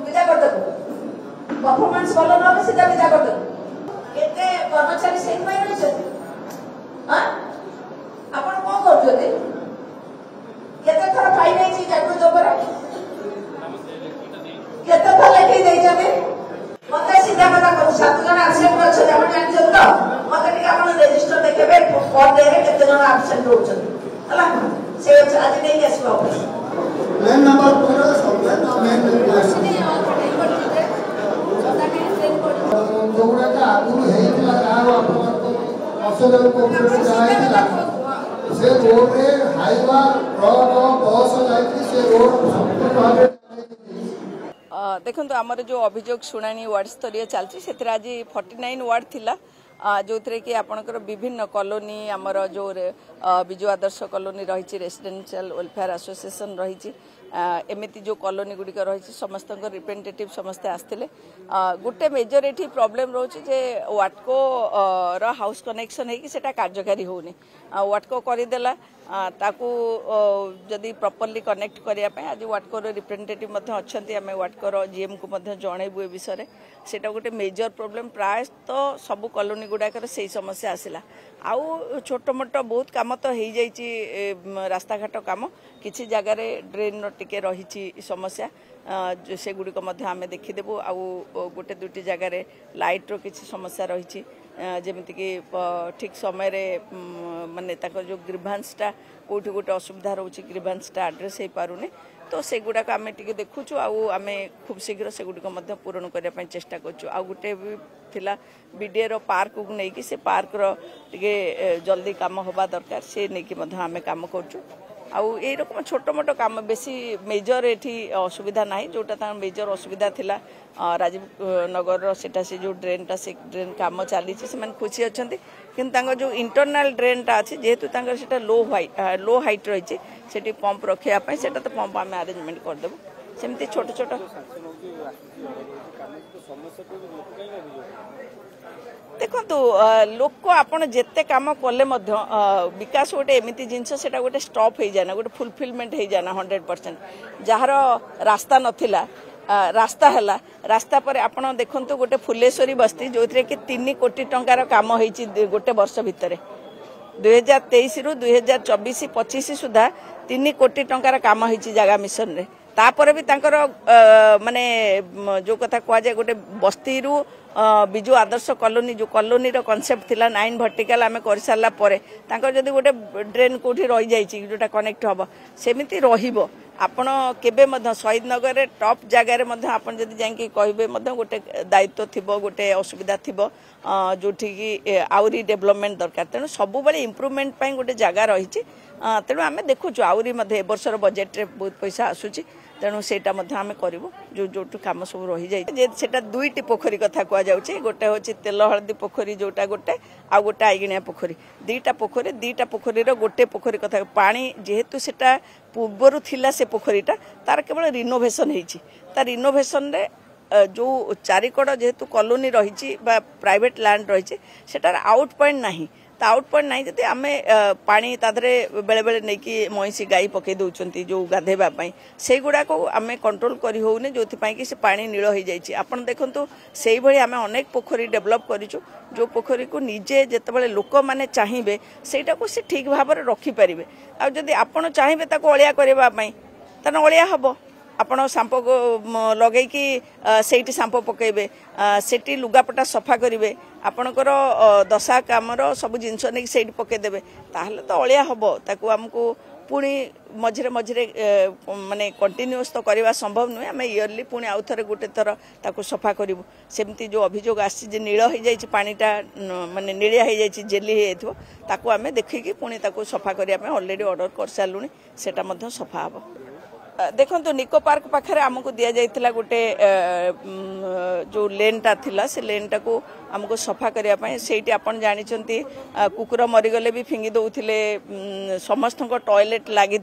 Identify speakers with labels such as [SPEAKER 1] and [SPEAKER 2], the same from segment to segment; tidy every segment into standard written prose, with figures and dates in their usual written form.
[SPEAKER 1] विदा कर देबो परफॉर्मेंस भलो न सीधा विदा कर देबो केते कर्मचारी सेन में रहिछ हां आपण को करजोते केते थर फाइन आइछि कागज ऊपर केते थर लिखि देइ जबे मते सीधा पता कर 7 जन एब्सेंट अछि आपण जानि जब तो मते टिक आपण रजिस्टर देखेबे पर डे रे केते जन एब्सेंट होछन हला से आज नहीं आसबो ऑफिस
[SPEAKER 2] मेन नंबर 15 सब मेन जोगुड़ा का आगुन हेइतला गाव आपण असले कोऑपरेटिव जायतिला से रोड रे हाईवा ट्रक बस जायति से रोड संपूर्ण भाबे
[SPEAKER 3] देखो आमर जो अभियोग शुणाणी वार्ड स्तरीय चलती से आज 49 वार्ड थिला जो थे कि आपणकर विभिन्न कॉलोनी आमर जो विजु आदर्श कॉलोनी रही रेसिडेंशियल वेलफेयर एसोसिएशन रही एमती जो कॉलोनी गुड़िक रही समस्त रिप्रेजेंटेटिव समस्ते आसते गोटे मेजर ये प्रॉब्लम रोचे जे वाटको हाउस कनेक्शन होता कार्यकारी होनी वाटको करदेला ताकू जदि प्रॉपर्ली कनेक्ट करने आज वाटकोर रिप्रेजेंटेटिव अच्छा आम वाटकोर जीएम को जनइबू ए विषय सेटा गोटे मेजर प्रॉब्लम प्राय तो सबू कॉलोनी गुड़ाक से समस्या आसला आउ छोट मोट बहुत काम तो हो जाइए रास्ता घाट काम किसी जगार ड्रेन टिके रही समस्या से गुड़िक आम देखीदेबू आउ गोटे दुटी जगार लाइट्र किसी समस्या रही जमीक ठीक समय माने जो ग्रीभांसटा कौटी गोटे असुविधा रोचे ग्रीभांसटा आड्रेस हो पारुनी तो से गुड़ाक आम टे देखुचु आम खूब शीघ्र से गुड़िक पूरण करने चेष्टा करूँ आ गोटे भी थिला बीडीए पार्क को लेकिन से पार्क टे जल्दी काम होगा दरकार से नहीं आम काम करूँ आउ यही रकम छोट मोट काम बेसी मेजर ये असुविधा ना जोटा मेजर असुविधा थिला राजीव नगर सेटा से जो ड्रेनटा से ड्रेन काम चली खुशी अच्छा कि जो इंटरनाल ड्रेनटा अच्छी जेहेतु से लो हाइट रही से पंप रखापी से तो पंप आम आरेंजमेंट करदेबू सेमती छोट छोट देखो लोक आपड़ जिते कम कले विकास गोटे एमती जिनस से गोटे स्टॉप हो जाना गोटे फुलफिलमेंट हो जाना 100% जार रास्ता नथिला रास्ता है रास्ता पर आपड़ देखु गोटे फुलेश्वरी बस्ती जो थे कि 3 कोटी टंकार काम होती गोटे वर्ष भितर 2023 रु 2024-25 सुधा 3 कोटी टंकार काम होती जगह मिशन रे तापर भी तांकर माने जो कथा कह जाए गोटे बस्ती रु विजु आदर्श कॉलोनी जो कॉलोनी रो कांसेप्ट थिला 9 वर्टिकल आमे कर सारला परे तांकर जदी गोटे ड्रेन कोठी रही जाईची जोटा कनेक्ट हबो सेमिति रहिबो आपण केबे मध्य शहीद नगर रे टॉप जगह रे मध्य आपण जदी जांकी कहबे मध्य गोटे दायित्व थिबो गोटे असुविधा थिबो जोठी की आउरी डेवलपमेंट दरकार तेनु सबु बेले इंप्रूवमेंट पई गोटे जगह रहिची तेनु आमे देखुछु आउरी मध्य ए वर्षर बजेट रे बहुत पैसा आसुची तेणु सेटा आम करूँ जो जो कम सब रही जाए दुईटी पोखरी कथा कह जाऊँगी गोटे हूँ तेल हलदी पोखरी जोटा गोटे आ गोटे आईगिणिया पोखरी दीटा पोखरी गोटे पोखरी कथा पानी जेहेतु सेटा पूर्वर थिला से पोखरीटा तार केवल रिनोवेशन होती रिनोवेशन रे जो चारिकड़ जेहेतु कॉलोनी रही प्राइवेट लैंड रही सेटार आउट पॉइंट नहीं आउट पॉइंट नहीं जब आम पानी तादरे बेले बेले नहीं कि महिषी गाई पकई दौरान जो गाधेवाई से गुड़ाक आम कंट्रोल कर होने जो कि से पानी नील हो जाए आप देखु से आम अनेक पोखरी डेभलप करूँ जो पोखरी को निजे जिते लोक मैंने चाहिए सेटा को से ठीक भाव में रखिपारे आदि आप चाहिए अलिया करने तेना अलिया हम आपण सांप लगे कि सेठी सांप पकेबे सेठी लुगापटा सफा करेंगे आपणकर दशा कामर सब जिनस नहीं से पकईदेवे ताहले तो अलिया हम ताकू आमको पुणी मझे मझे माने कंटिन्यूअस तो करवा संभव नुहे आम इयरली पुणी आउ थे गोटे थर ताकू सफा करूँ सेमती जो अभियोग आसी नील हो जाए पानीटा माने नीलिया हो जाए जेली हो ताकू आम देखिकी पुणी ताकू सफा करने ऑलरेडी ऑर्डर कर सारूँ सेटा सफा हम देखो निको पार्क पाखे आमको दि जाइए गोटे जो लेनटा थिला से लेनटा को आमको सफा करने से आप जानते कुकुर मरीगले भी फिंगी दौले समस्त टॉयलेट लगी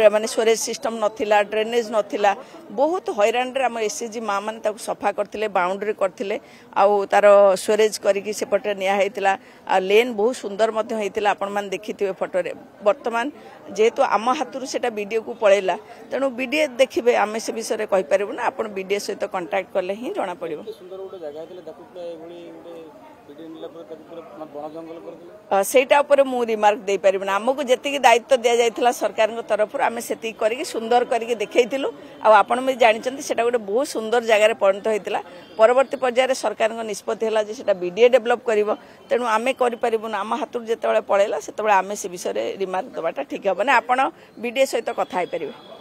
[SPEAKER 3] माने स्टोरेज सिस्टम नथिला ड्रेनेज नथिला बहुत हैरान रे आम एसएचजी माँ मैंने सफा करते बाउंड्री करते आउ तार स्टोरेज करके सेपटे निया लेन बहुत सुंदर होता आपण मैंने देखी फोटो बर्तमान जेहेतु आम हाथ से वीडियो को पलैला तेणु बीडीए देखिए आम से विषय कहीपर ना आप बीडीए सहित कंटाक्ट कले ही जना पड़ सेटा मु रिमार्क दे पारिबे ना आमको जेतिकी दायित्व दिया जाइथिला सरकार तरफ आम से करके सुंदर करके देखैथिलु आपण भी जानते सेटा गोटे बहुत सुंदर जगह परिणत होता परवर्ती पर्यायर सरकार निष्पत्ति है जे बीडीए डेभलप कर तेणु आम करूँ आम हाथ जिते पड़ेगा से आम से विषय रिमार्क देवाटा ठीक हे ना आप बीडीए सहित कथा पारे।